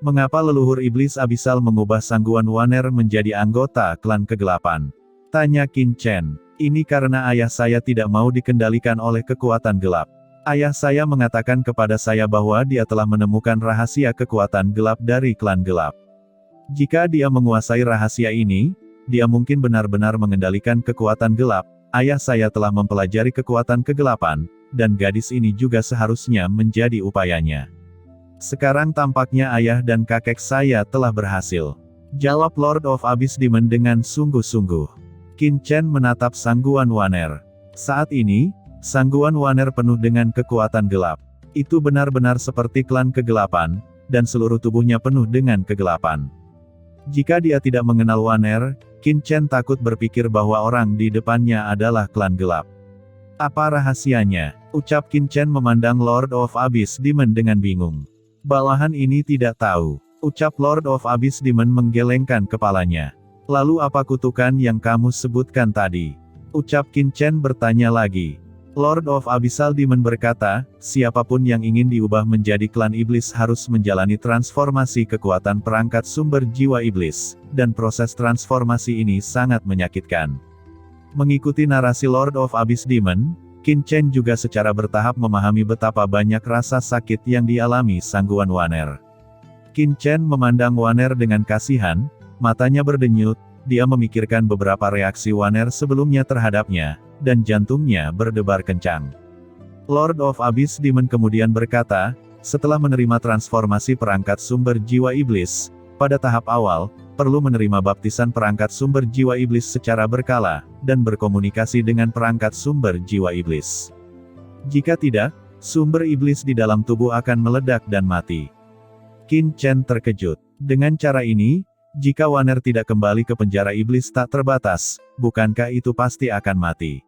Mengapa leluhur iblis abisal mengubah Sangguan Waner menjadi anggota klan kegelapan? Tanya Qin Chen. Ini karena ayah saya tidak mau dikendalikan oleh kekuatan gelap. Ayah saya mengatakan kepada saya bahwa dia telah menemukan rahasia kekuatan gelap dari klan gelap. Jika dia menguasai rahasia ini, dia mungkin benar-benar mengendalikan kekuatan gelap. Ayah saya telah mempelajari kekuatan kegelapan, dan gadis ini juga seharusnya menjadi upayanya. Sekarang tampaknya ayah dan kakek saya telah berhasil. Jawab Lord of Abyss Demon dengan sungguh-sungguh. Qin Chen menatap Sangguan Waner. Saat ini, Sangguan Waner penuh dengan kekuatan gelap. Itu benar-benar seperti klan kegelapan, dan seluruh tubuhnya penuh dengan kegelapan. Jika dia tidak mengenal Waner, Qin Chen takut berpikir bahwa orang di depannya adalah klan gelap. Apa rahasianya? Ucap Qin Chen memandang Lord of Abyss Demon dengan bingung. Bawahan ini tidak tahu. Ucap Lord of Abyss Demon menggelengkan kepalanya. Lalu apa kutukan yang kamu sebutkan tadi? Ucap Qin Chen bertanya lagi. Lord of Abyssal Demon berkata, siapapun yang ingin diubah menjadi klan iblis harus menjalani transformasi kekuatan perangkat sumber jiwa iblis, dan proses transformasi ini sangat menyakitkan. Mengikuti narasi Lord of Abyss Demon, Qin Chen juga secara bertahap memahami betapa banyak rasa sakit yang dialami Sangguan Waner. Qin Chen memandang Waner dengan kasihan, matanya berdenyut, dia memikirkan beberapa reaksi Waner sebelumnya terhadapnya, dan jantungnya berdebar kencang. Lord of Abyss Demon kemudian berkata, setelah menerima transformasi perangkat sumber jiwa iblis, pada tahap awal, perlu menerima baptisan perangkat sumber jiwa iblis secara berkala, dan berkomunikasi dengan perangkat sumber jiwa iblis. Jika tidak, sumber iblis di dalam tubuh akan meledak dan mati. Qin Chen terkejut. Dengan cara ini, jika Waner tidak kembali ke penjara iblis tak terbatas, bukankah itu pasti akan mati?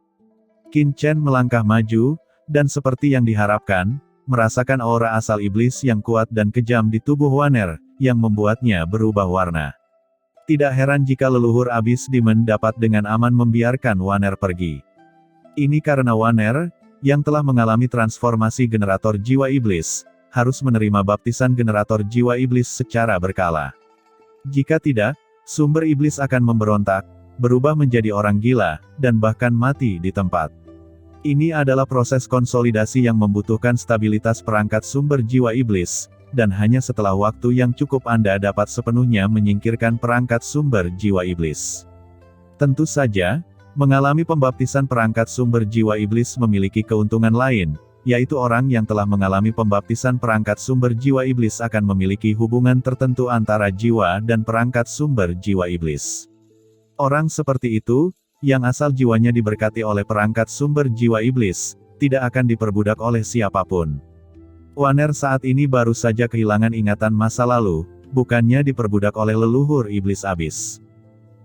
Qin Chen melangkah maju, dan seperti yang diharapkan, merasakan aura asal iblis yang kuat dan kejam di tubuh Waner, yang membuatnya berubah warna. Tidak heran jika leluhur Abyss Demon dapat dengan aman membiarkan Waner pergi. Ini karena Waner, yang telah mengalami transformasi generator jiwa iblis, harus menerima baptisan generator jiwa iblis secara berkala. Jika tidak, sumber iblis akan memberontak, berubah menjadi orang gila, dan bahkan mati di tempat. Ini adalah proses konsolidasi yang membutuhkan stabilitas perangkat sumber jiwa iblis, dan hanya setelah waktu yang cukup Anda dapat sepenuhnya menyingkirkan perangkat sumber jiwa iblis. Tentu saja, mengalami pembaptisan perangkat sumber jiwa iblis memiliki keuntungan lain, yaitu orang yang telah mengalami pembaptisan perangkat sumber jiwa iblis akan memiliki hubungan tertentu antara jiwa dan perangkat sumber jiwa iblis. Orang seperti itu, yang asal jiwanya diberkati oleh perangkat sumber jiwa iblis, tidak akan diperbudak oleh siapapun. Waner saat ini baru saja kehilangan ingatan masa lalu, bukannya diperbudak oleh leluhur iblis abis.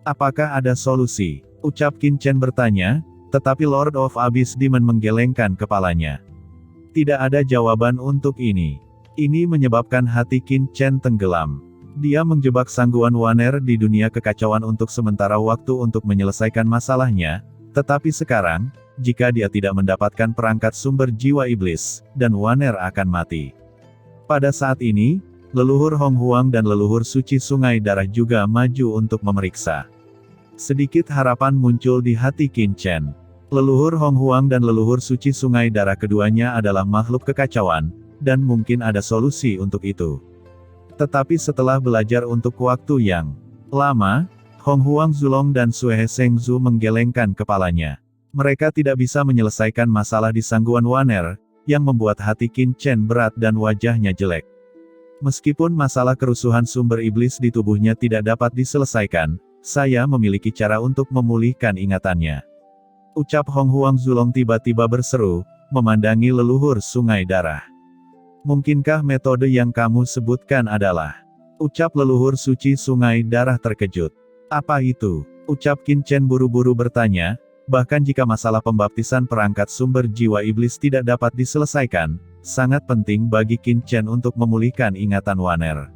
Apakah ada solusi? Ucap Qin Chen bertanya, tetapi Lord of Abyss Demon menggelengkan kepalanya. Tidak ada jawaban untuk ini. Ini menyebabkan hati Qin Chen tenggelam. Dia menjebak Sangguan Waner di dunia kekacauan untuk sementara waktu untuk menyelesaikan masalahnya, tetapi sekarang, jika dia tidak mendapatkan perangkat sumber jiwa iblis, dan Waner akan mati. Pada saat ini, leluhur Hong Huang dan leluhur suci Sungai Darah juga maju untuk memeriksa. Sedikit harapan muncul di hati Qin Chen. Leluhur Hong Huang dan leluhur suci Sungai Darah keduanya adalah makhluk kekacauan, dan mungkin ada solusi untuk itu. Tetapi setelah belajar untuk waktu yang lama, Hong Huang Zulong dan Sue Seng Zhu menggelengkan kepalanya. Mereka tidak bisa menyelesaikan masalah di Sangguan Waner, yang membuat hati Qin Chen berat dan wajahnya jelek. Meskipun masalah kerusuhan sumber iblis di tubuhnya tidak dapat diselesaikan, saya memiliki cara untuk memulihkan ingatannya. Ucap Hong Huang Zulong tiba-tiba berseru, memandangi leluhur Sungai Darah. Mungkinkah metode yang kamu sebutkan adalah? Ucap leluhur suci Sungai Darah terkejut. Apa itu? Ucap Qin Chen buru-buru bertanya, bahkan jika masalah pembaptisan perangkat sumber jiwa iblis tidak dapat diselesaikan, sangat penting bagi Qin Chen untuk memulihkan ingatan Waner.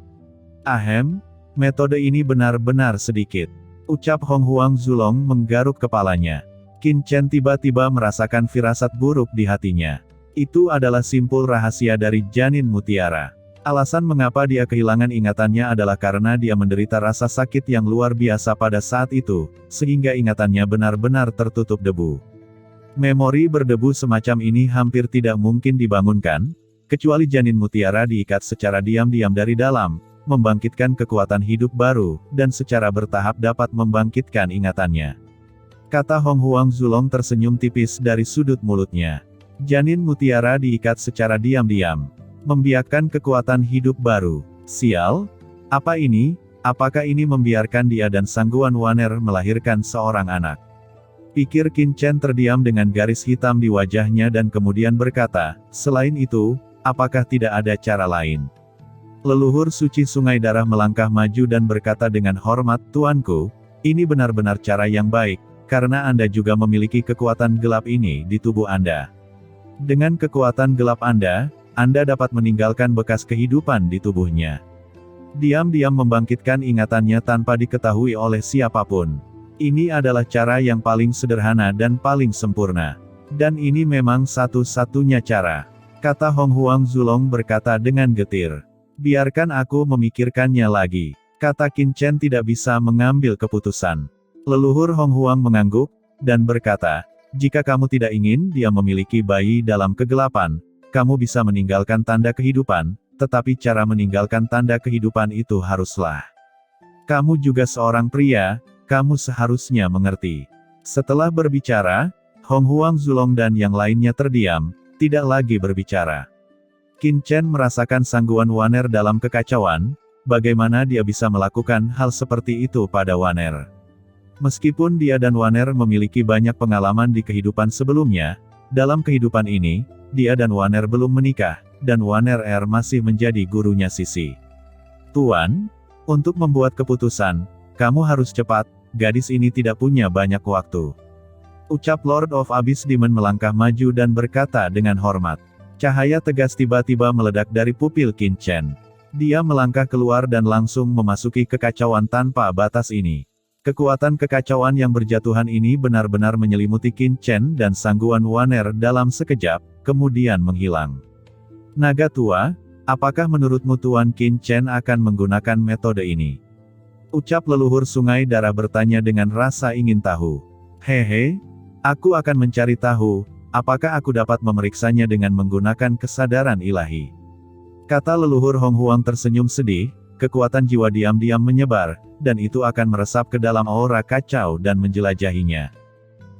Ahem, metode ini benar-benar sedikit. Ucap Hong Huang Zulong menggaruk kepalanya. Qin Chen tiba-tiba merasakan firasat buruk di hatinya. Itu adalah simpul rahasia dari janin mutiara. Alasan mengapa dia kehilangan ingatannya adalah karena dia menderita rasa sakit yang luar biasa pada saat itu, sehingga ingatannya benar-benar tertutup debu. Memori berdebu semacam ini hampir tidak mungkin dibangunkan, kecuali janin mutiara diikat secara diam-diam dari dalam, membangkitkan kekuatan hidup baru, dan secara bertahap dapat membangkitkan ingatannya. Kata Hong Huang Zulong tersenyum tipis dari sudut mulutnya. Janin mutiara diikat secara diam-diam, membiarkan kekuatan hidup baru. Sial? Apa ini? Apakah ini membiarkan dia dan Sangguan Waner melahirkan seorang anak? Pikir Qin Chen terdiam dengan garis hitam di wajahnya dan kemudian berkata, selain itu, apakah tidak ada cara lain? Leluhur suci Sungai Darah melangkah maju dan berkata dengan hormat, Tuanku, ini benar-benar cara yang baik, karena Anda juga memiliki kekuatan gelap ini di tubuh Anda. Dengan kekuatan gelap Anda dapat meninggalkan bekas kehidupan di tubuhnya. Diam-diam membangkitkan ingatannya tanpa diketahui oleh siapapun. Ini adalah cara yang paling sederhana dan paling sempurna. Dan ini memang satu-satunya cara. Kata Hong Huang Zulong berkata dengan getir. Biarkan aku memikirkannya lagi. Kata Qin Chen tidak bisa mengambil keputusan. Leluhur Hong Huang mengangguk, dan berkata, jika kamu tidak ingin dia memiliki bayi dalam kegelapan, kamu bisa meninggalkan tanda kehidupan, tetapi cara meninggalkan tanda kehidupan itu haruslah. Kamu juga seorang pria, kamu seharusnya mengerti. Setelah berbicara, Hong Huang Zulong dan yang lainnya terdiam, tidak lagi berbicara. Qin Chen merasakan Sangguan Waner dalam kekacauan, bagaimana dia bisa melakukan hal seperti itu pada Waner. Meskipun dia dan Waner memiliki banyak pengalaman di kehidupan sebelumnya, dalam kehidupan ini, dia dan Waner belum menikah, dan Waner masih menjadi gurunya Sisi. Tuan, untuk membuat keputusan, kamu harus cepat, gadis ini tidak punya banyak waktu. Ucap Lord of Abyss Demon melangkah maju dan berkata dengan hormat. Cahaya tegas tiba-tiba meledak dari pupil Qin Chen. Dia melangkah keluar dan langsung memasuki kekacauan tanpa batas ini. Kekuatan kekacauan yang berjatuhan ini benar-benar menyelimuti Qin Chen dan Sangguan Waner dalam sekejap, kemudian menghilang. Naga tua, apakah menurutmu Tuan Qin Chen akan menggunakan metode ini? Ucap leluhur Sungai Darah bertanya dengan rasa ingin tahu. Hehe, aku akan mencari tahu, apakah aku dapat memeriksanya dengan menggunakan kesadaran ilahi. Kata leluhur Hong Huang tersenyum sedih, kekuatan jiwa diam-diam menyebar, dan itu akan meresap ke dalam aura kacau dan menjelajahinya.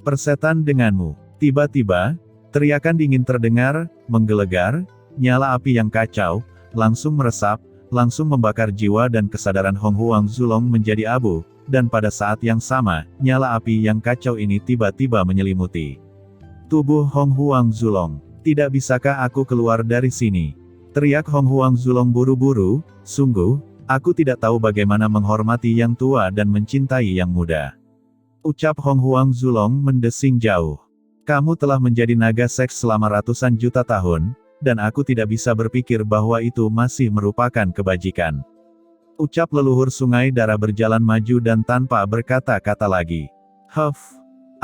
Persetan denganmu. Tiba-tiba, teriakan dingin terdengar, menggelegar, nyala api yang kacau, langsung meresap, langsung membakar jiwa dan kesadaran Hong Huang Zulong menjadi abu, dan pada saat yang sama, nyala api yang kacau ini tiba-tiba menyelimuti tubuh Hong Huang Zulong. Tidak bisakah aku keluar dari sini? Teriak Hong Huang Zulong buru-buru, sungguh, aku tidak tahu bagaimana menghormati yang tua dan mencintai yang muda. Ucap Hong Huang Zulong mendesing jauh. Kamu telah menjadi naga seks selama ratusan juta tahun, dan aku tidak bisa berpikir bahwa itu masih merupakan kebajikan. Ucap leluhur Sungai Darah berjalan maju dan tanpa berkata-kata lagi.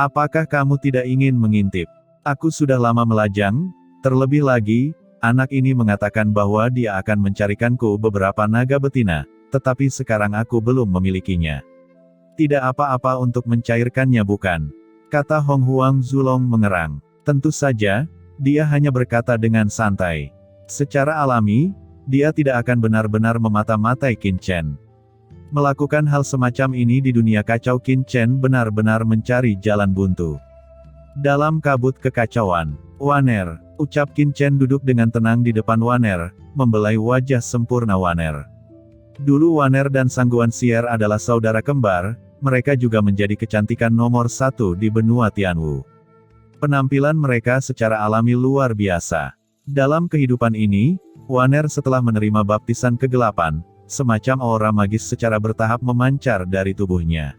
Apakah kamu tidak ingin mengintip? Aku sudah lama melajang, terlebih lagi, anak ini mengatakan bahwa dia akan mencarikanku beberapa naga betina, tetapi sekarang aku belum memilikinya. Tidak apa-apa untuk mencairkannya bukan? Kata Hong Huang Zulong mengerang. Tentu saja, dia hanya berkata dengan santai. Secara alami, dia tidak akan benar-benar memata-matai Qin Chen. Melakukan hal semacam ini di dunia kacau Qin Chen benar-benar mencari jalan buntu. Dalam kabut kekacauan, Waner, ucap Qin Chen duduk dengan tenang di depan Waner, membelai wajah sempurna Waner. Dulu Waner dan Sangguan Sier adalah saudara kembar, mereka juga menjadi kecantikan nomor satu di benua Tianwu. Penampilan mereka secara alami luar biasa. Dalam kehidupan ini, Waner setelah menerima baptisan kegelapan, semacam aura magis secara bertahap memancar dari tubuhnya.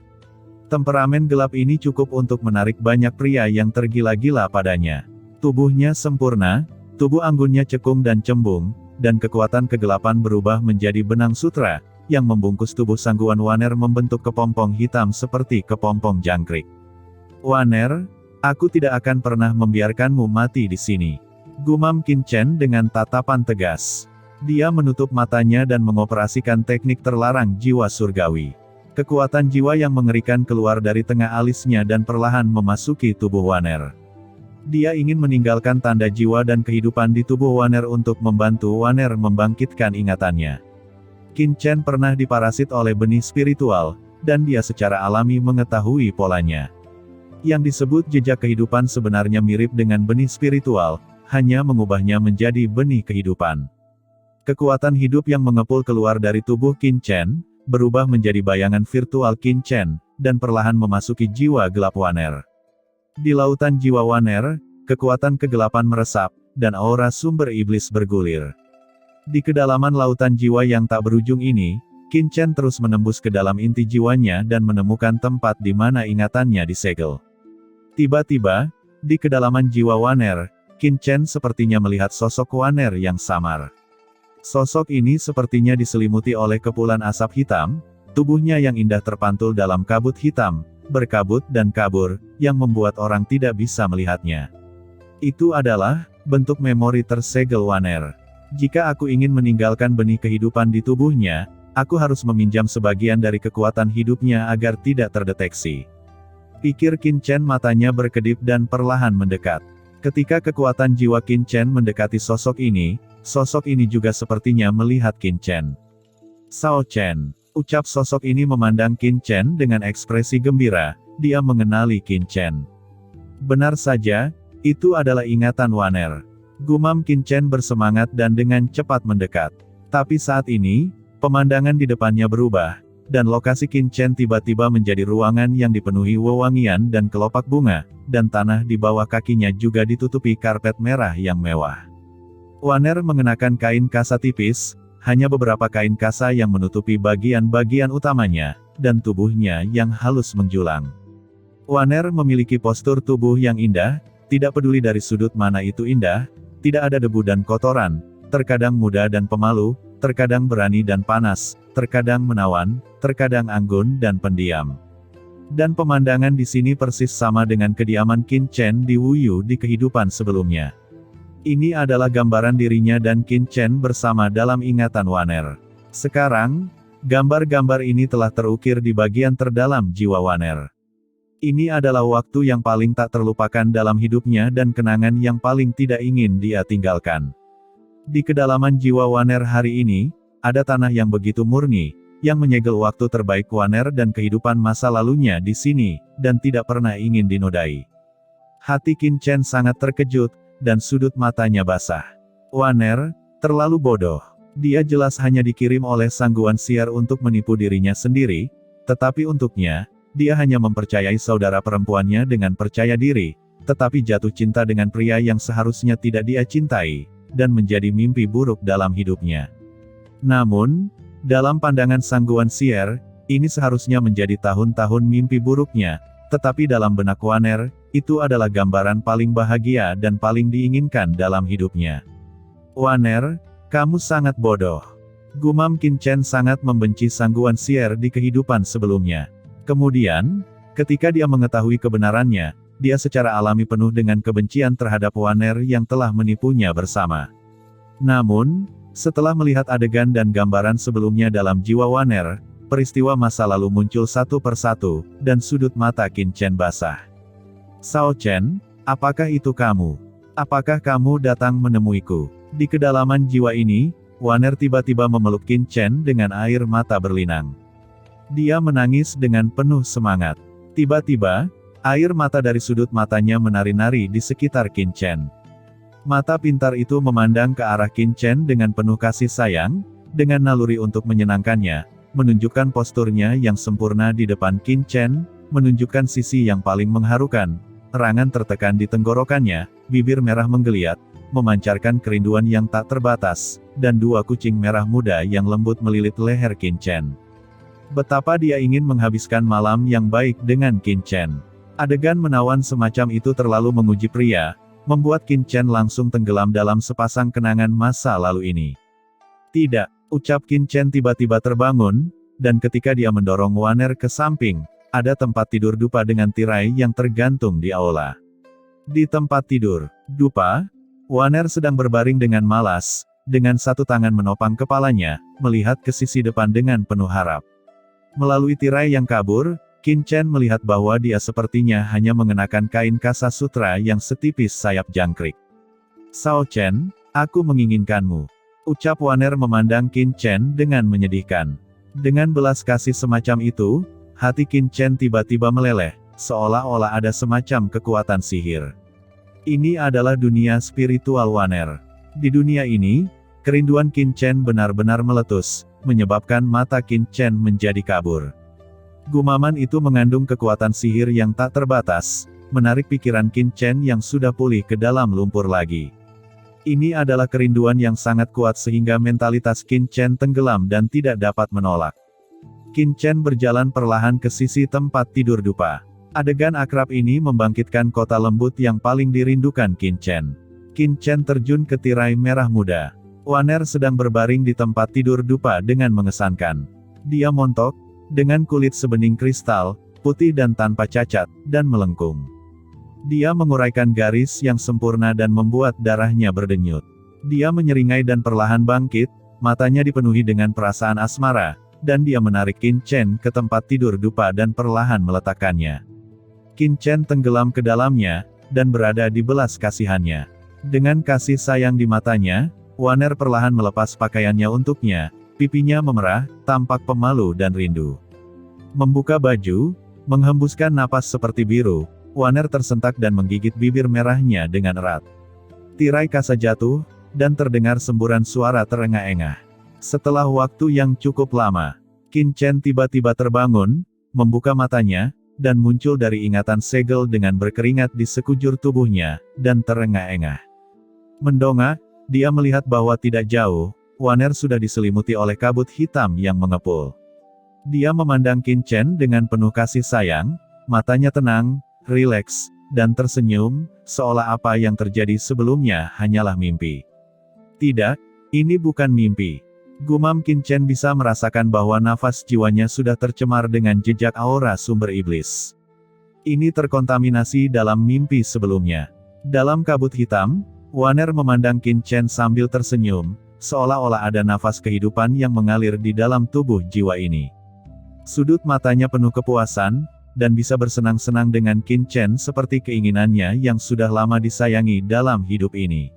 Temperamen gelap ini cukup untuk menarik banyak pria yang tergila-gila padanya. Tubuhnya sempurna, tubuh anggunnya cekung dan cembung, dan kekuatan kegelapan berubah menjadi benang sutra, yang membungkus tubuh Sangguan Waner membentuk kepompong hitam seperti kepompong jangkrik. Waner, aku tidak akan pernah membiarkanmu mati di sini. Gumam Qin Chen dengan tatapan tegas. Dia menutup matanya dan mengoperasikan teknik terlarang jiwa surgawi. Kekuatan jiwa yang mengerikan keluar dari tengah alisnya dan perlahan memasuki tubuh Wanner. Dia ingin meninggalkan tanda jiwa dan kehidupan di tubuh Wanner untuk membantu Wanner membangkitkan ingatannya. Qin Chen pernah diparasit oleh benih spiritual, dan dia secara alami mengetahui polanya. Yang disebut jejak kehidupan sebenarnya mirip dengan benih spiritual, hanya mengubahnya menjadi benih kehidupan. Kekuatan hidup yang mengepul keluar dari tubuh Qin Chen, berubah menjadi bayangan virtual Qin Chen, dan perlahan memasuki jiwa gelap Wanner. Di lautan jiwa Wanner, kekuatan kegelapan meresap, dan aura sumber iblis bergulir. Di kedalaman lautan jiwa yang tak berujung ini, Qin Chen terus menembus ke dalam inti jiwanya dan menemukan tempat di mana ingatannya disegel. Tiba-tiba, di kedalaman jiwa Wanner, Qin Chen sepertinya melihat sosok Wanner yang samar. Sosok ini sepertinya diselimuti oleh kepulan asap hitam, tubuhnya yang indah terpantul dalam kabut hitam, berkabut dan kabur, yang membuat orang tidak bisa melihatnya. Itu adalah bentuk memori tersegel Wanner. Jika aku ingin meninggalkan benih kehidupan di tubuhnya, aku harus meminjam sebagian dari kekuatan hidupnya agar tidak terdeteksi. Pikir Qin Chen, matanya berkedip dan perlahan mendekat. Ketika kekuatan jiwa Qin Chen mendekati sosok ini juga sepertinya melihat Qin Chen. Sao Chen, ucap sosok ini memandang Qin Chen dengan ekspresi gembira, dia mengenali Qin Chen. Benar saja, itu adalah ingatan Wanner. Gumam Qin Chen bersemangat dan dengan cepat mendekat. Tapi saat ini, pemandangan di depannya berubah, dan lokasi Qin Chen tiba-tiba menjadi ruangan yang dipenuhi wewangian dan kelopak bunga, dan tanah di bawah kakinya juga ditutupi karpet merah yang mewah. Wanner mengenakan kain kasa tipis, hanya beberapa kain kasa yang menutupi bagian-bagian utamanya, dan tubuhnya yang halus menjulang. Wanner memiliki postur tubuh yang indah, tidak peduli dari sudut mana itu indah, tidak ada debu dan kotoran, terkadang muda dan pemalu, terkadang berani dan panas, terkadang menawan, terkadang anggun dan pendiam. Dan pemandangan di sini persis sama dengan kediaman Qin Chen di Wuyu di kehidupan sebelumnya. Ini adalah gambaran dirinya dan Qin Chen bersama dalam ingatan Wanner. Sekarang, gambar-gambar ini telah terukir di bagian terdalam jiwa Wanner. Ini adalah waktu yang paling tak terlupakan dalam hidupnya dan kenangan yang paling tidak ingin dia tinggalkan. Di kedalaman jiwa Wanner hari ini, ada tanah yang begitu murni, yang menyegel waktu terbaik Wanner dan kehidupan masa lalunya di sini, dan tidak pernah ingin dinodai. Hati Qin Chen sangat terkejut, dan sudut matanya basah. Wanner, terlalu bodoh. Dia jelas hanya dikirim oleh sangguan siar untuk menipu dirinya sendiri, tetapi untuknya, dia hanya mempercayai saudara perempuannya dengan percaya diri, tetapi jatuh cinta dengan pria yang seharusnya tidak dia cintai, dan menjadi mimpi buruk dalam hidupnya. Namun, dalam pandangan sangguan siar, ini seharusnya menjadi tahun-tahun mimpi buruknya, tetapi dalam benak Wanner, itu adalah gambaran paling bahagia dan paling diinginkan dalam hidupnya. Wanner, kamu sangat bodoh. Gumam Qin Chen sangat membenci sangguan siar di kehidupan sebelumnya. Kemudian, ketika dia mengetahui kebenarannya, dia secara alami penuh dengan kebencian terhadap Wanner yang telah menipunya bersama. Namun, setelah melihat adegan dan gambaran sebelumnya dalam jiwa Wanner, peristiwa masa lalu muncul satu persatu, dan sudut mata Qin Chen basah. Sao Chen, apakah itu kamu? Apakah kamu datang menemuiku? Di kedalaman jiwa ini, Wanner tiba-tiba memeluk Qin Chen dengan air mata berlinang. Dia menangis dengan penuh semangat. Tiba-tiba, air mata dari sudut matanya menari-nari di sekitar Qin Chen. Mata pintar itu memandang ke arah Qin Chen dengan penuh kasih sayang, dengan naluri untuk menyenangkannya, menunjukkan posturnya yang sempurna di depan Qin Chen, menunjukkan sisi yang paling mengharukan, erangan tertekan di tenggorokannya, bibir merah menggeliat, memancarkan kerinduan yang tak terbatas, dan dua kucing merah muda yang lembut melilit leher Qin Chen. Betapa dia ingin menghabiskan malam yang baik dengan Qin Chen. Adegan menawan semacam itu terlalu menguji pria, membuat Qin Chen langsung tenggelam dalam sepasang kenangan masa lalu ini. Tidak, ucap Qin Chen tiba-tiba terbangun, dan ketika dia mendorong Wanner ke samping, ada tempat tidur dupa dengan tirai yang tergantung di aula. Di tempat tidur dupa, Wanner sedang berbaring dengan malas, dengan satu tangan menopang kepalanya, melihat ke sisi depan dengan penuh harap. Melalui tirai yang kabur, Qin Chen melihat bahwa dia sepertinya hanya mengenakan kain kasa sutra yang setipis sayap jangkrik. "Sao Chen, aku menginginkanmu," ucap Waner memandang Qin Chen dengan menyedihkan. Dengan belas kasih semacam itu, hati Qin Chen tiba-tiba meleleh, seolah-olah ada semacam kekuatan sihir. Ini adalah dunia spiritual Waner. Di dunia ini, kerinduan Qin Chen benar-benar meletus, menyebabkan mata Qin Chen menjadi kabur. Gumaman itu mengandung kekuatan sihir yang tak terbatas, menarik pikiran Qin Chen yang sudah pulih ke dalam lumpur lagi. Ini adalah kerinduan yang sangat kuat sehingga mentalitas Qin Chen tenggelam dan tidak dapat menolak. Qin Chen berjalan perlahan ke sisi tempat tidur dupa. Adegan akrab ini membangkitkan kota lembut yang paling dirindukan Qin Chen. Qin Chen terjun ke tirai merah muda. Waner sedang berbaring di tempat tidur dupa dengan mengesankan. Dia montok, dengan kulit sebening kristal, putih dan tanpa cacat, dan melengkung. Dia menguraikan garis yang sempurna dan membuat darahnya berdenyut. Dia menyeringai dan perlahan bangkit, matanya dipenuhi dengan perasaan asmara, dan dia menarik Qin Chen ke tempat tidur dupa dan perlahan meletakkannya. Qin Chen tenggelam ke dalamnya, dan berada di belas kasihannya. Dengan kasih sayang di matanya, Waner perlahan melepas pakaiannya untuknya, pipinya memerah, tampak pemalu dan rindu. Membuka baju, menghembuskan napas seperti biru, Waner tersentak dan menggigit bibir merahnya dengan erat. Tirai kasa jatuh, dan terdengar semburan suara terengah-engah. Setelah waktu yang cukup lama, Qin Chen tiba-tiba terbangun, membuka matanya, dan muncul dari ingatan segel dengan berkeringat di sekujur tubuhnya, dan terengah-engah. Mendongak, dia melihat bahwa tidak jauh, Waner sudah diselimuti oleh kabut hitam yang mengepul. Dia memandang Qin Chen dengan penuh kasih sayang, matanya tenang, rileks, dan tersenyum, seolah apa yang terjadi sebelumnya hanyalah mimpi. Tidak, ini bukan mimpi. Gumam Qin Chen bisa merasakan bahwa nafas jiwanya sudah tercemar dengan jejak aura sumber iblis. Ini terkontaminasi dalam mimpi sebelumnya. Dalam kabut hitam, Waner memandang Qin Chen sambil tersenyum, seolah-olah ada nafas kehidupan yang mengalir di dalam tubuh jiwa ini. Sudut matanya penuh kepuasan, dan bisa bersenang-senang dengan Qin Chen seperti keinginannya yang sudah lama disayangi dalam hidup ini.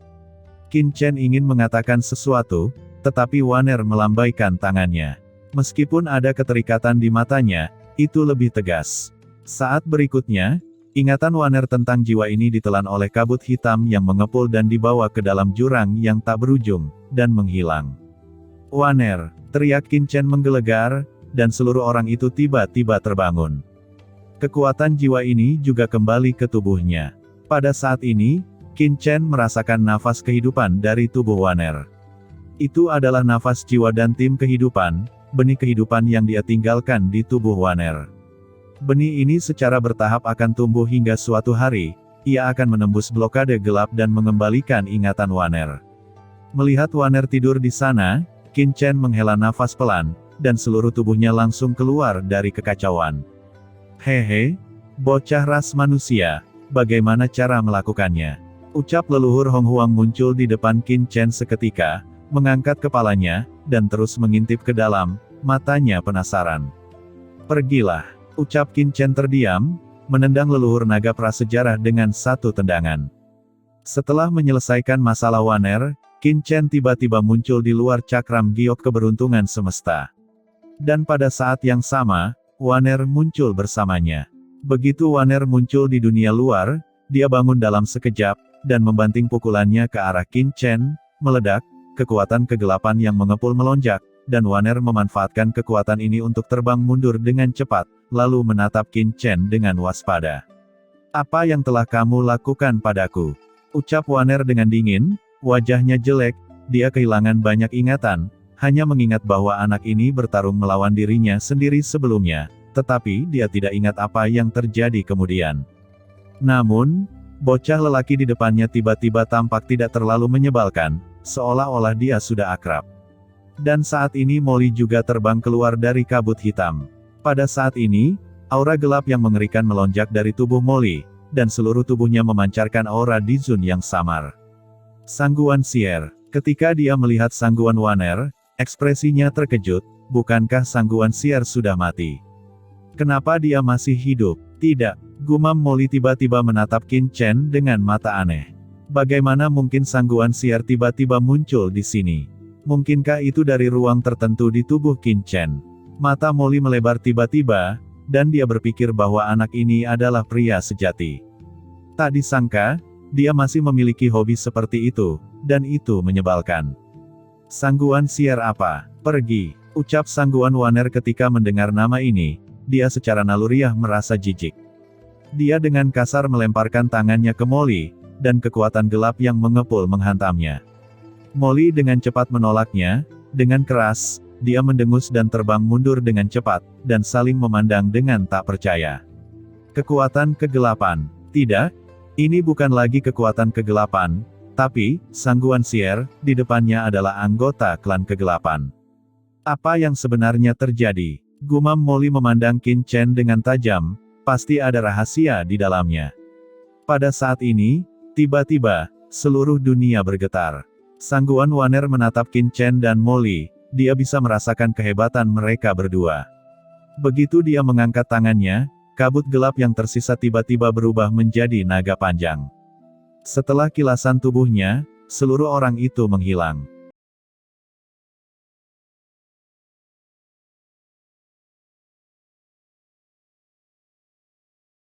Qin Chen ingin mengatakan sesuatu, tetapi Waner melambaikan tangannya. Meskipun ada keterikatan di matanya, itu lebih tegas. Saat berikutnya, ingatan Waner tentang jiwa ini ditelan oleh kabut hitam yang mengepul dan dibawa ke dalam jurang yang tak berujung, dan menghilang. "Waner!" teriak Qin Chen menggelegar, dan seluruh orang itu tiba-tiba terbangun. Kekuatan jiwa ini juga kembali ke tubuhnya. Pada saat ini, Qin Chen merasakan nafas kehidupan dari tubuh Waner. Itu adalah nafas jiwa dan tim kehidupan, benih kehidupan yang dia tinggalkan di tubuh Waner. Benih ini secara bertahap akan tumbuh hingga suatu hari, ia akan menembus blokade gelap dan mengembalikan ingatan Waner. Melihat Waner tidur di sana, Qin Chen menghela nafas pelan, dan seluruh tubuhnya langsung keluar dari kekacauan. "Hehe, bocah ras manusia, bagaimana cara melakukannya?" Ucap leluhur Hong Huang muncul di depan Qin Chen seketika, mengangkat kepalanya, dan terus mengintip ke dalam, matanya penasaran. "Pergilah," ucap Qin Chen terdiam, menendang leluhur naga prasejarah dengan satu tendangan. Setelah menyelesaikan masalah Waner, Qin Chen tiba-tiba muncul di luar cakram giok keberuntungan semesta. Dan pada saat yang sama, Waner muncul bersamanya. Begitu Waner muncul di dunia luar, dia bangun dalam sekejap, dan membanting pukulannya ke arah Qin Chen, meledak. Kekuatan kegelapan yang mengepul melonjak, dan Waner memanfaatkan kekuatan ini untuk terbang mundur dengan cepat, lalu menatap Qin Chen dengan waspada. "Apa yang telah kamu lakukan padaku?" ucap Waner dengan dingin, wajahnya jelek, dia kehilangan banyak ingatan, hanya mengingat bahwa anak ini bertarung melawan dirinya sendiri sebelumnya, tetapi dia tidak ingat apa yang terjadi kemudian. Namun, bocah lelaki di depannya tiba-tiba tampak tidak terlalu menyebalkan, seolah-olah dia sudah akrab. Dan saat ini Molly juga terbang keluar dari kabut hitam. Pada saat ini, aura gelap yang mengerikan melonjak dari tubuh Molly, dan seluruh tubuhnya memancarkan aura Dizun yang samar. "Sangguan Sier, Ketika dia melihat Sangguan Waner, ekspresinya terkejut, bukankah Sangguan Sier sudah mati? Kenapa dia masih hidup? Tidak, gumam Molly tiba-tiba menatap Qin Chen dengan mata aneh. Bagaimana mungkin Sangguan Sier tiba-tiba muncul di sini? Mungkinkah itu dari ruang tertentu di tubuh Qin Chen? Mata Molly melebar tiba-tiba, dan dia berpikir bahwa anak ini adalah pria sejati. Tak disangka, dia masih memiliki hobi seperti itu, dan itu menyebalkan. Sangguan Sier apa? Pergi, ucap Sangguan Waner ketika mendengar nama ini, dia secara naluriah merasa jijik. Dia dengan kasar melemparkan tangannya ke Molly, dan kekuatan gelap yang mengepul menghantamnya. Molly dengan cepat menolaknya, dengan keras, dia mendengus dan terbang mundur dengan cepat, dan saling memandang dengan tak percaya. Kekuatan kegelapan. Tidak, ini bukan lagi kekuatan kegelapan, tapi, Sangguan Sier, di depannya adalah anggota klan kegelapan. Apa yang sebenarnya terjadi? Gumam Molly memandang Qin Chen dengan tajam, pasti ada rahasia di dalamnya. Pada saat ini, tiba-tiba, seluruh dunia bergetar. Sangguan Waner menatap Qin Chen dan Molly, dia bisa merasakan kehebatan mereka berdua. Begitu dia mengangkat tangannya, kabut gelap yang tersisa tiba-tiba berubah menjadi naga panjang. Setelah kilasan tubuhnya, seluruh orang itu menghilang.